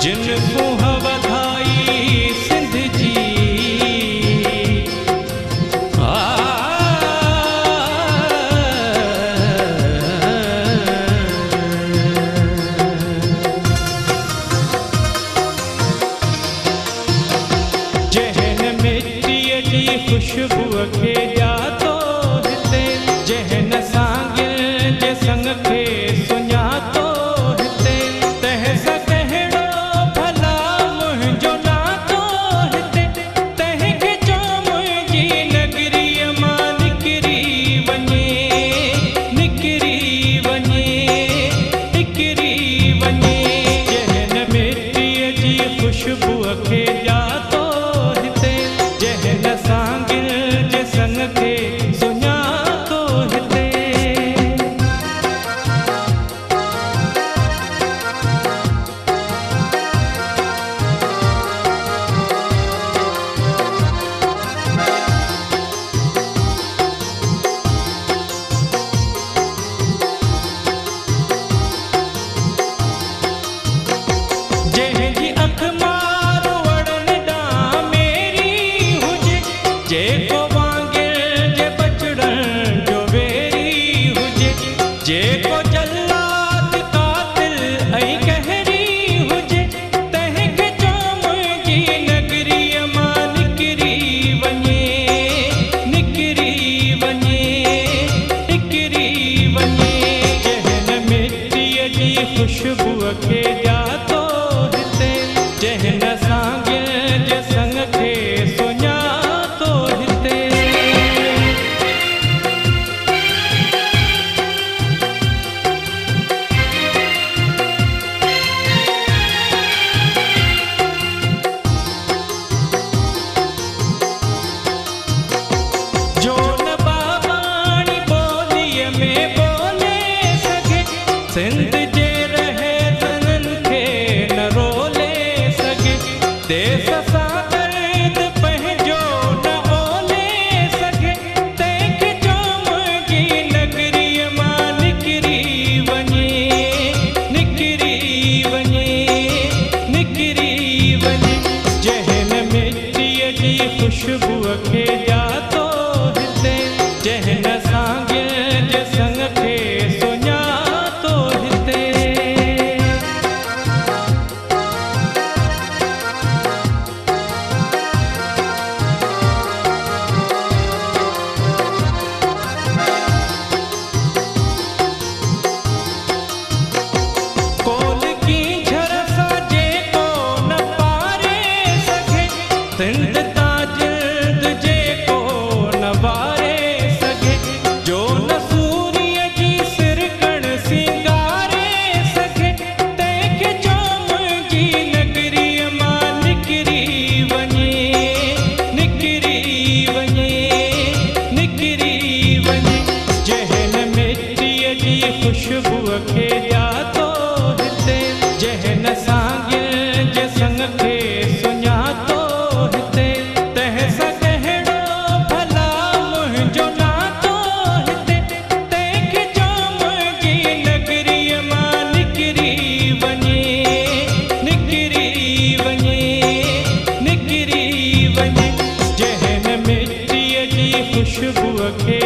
जिन सुह वधाई सिंध जी जहन मिट्टीअ जी खुशबूअ खे ॼातो हिते जहन सांगिल जे संग खे सुञातो हिते तंहिंसां कहिड़ो भला मुंहिंजो नातो हिते तंहिंखे चओ मुंहिंजी नगरीअ मां निकिरी वञे निकिरी वञे निकिरी वञे जहन मिट्टीअ जी खुशबूअ खे ॼातो हिते जहन सांगिल जे संग खे सुञातो हिते जंहिंजी अख मार वड़न ॾांहुं मेरी हुजे जेको वांगिल जे बचड़न जो वेरी हुजे जेको जल्लाद कातिल ऐं कहरी हुजे तंहिंखे चओ मुंहिंजी नगरीअ मां निकिरी वञे निकिरी वञे निकिरी वञे जहन मिट्टीअ जी खुशबूअ खे ॼातो हिते जहन सांगिल जे संग खे सुञातो हिते जो न बाबाणी ॿोलीअ में ॿोले सघे सिंध जे रहे ज़नन खे न रोले सघे देस सां दर्द पंहिंजो न ओले सघे तंहिंखे चओ मुंहिंजी नगरीअ मां निकिरी वञे निकिरी वञे निकिरी वञे जहन मिट्टीअ जी खुशबूअ खे ॼातो हिते जहन सांगिल जे संग खे सुञातो हिते कोल की झर सां जेको न पारे सघे सिंध तां जिल्द जेको न वारे सघे जो न सूरीअ जी सिरकण सिंगारे सघे तंहिंखे चओ मुंहिंजी नगरीअ मां निकिरी वञे निकिरी वञे निकिरी वञे जहन मिट्टीअ जी खुशबूअ खे ॼातो हिते जहन सांगिल जे संग खे सुञातो हिते तंहिंसां कहिड़ो भला मुंहिंजो नातो हिते तंहिंखे चओ मुंहिंजी नगरीअ मां निकिरी वञे निकिरी वञे निकिरी वञे जहन मिट्टीअ जी खुशबूअ खे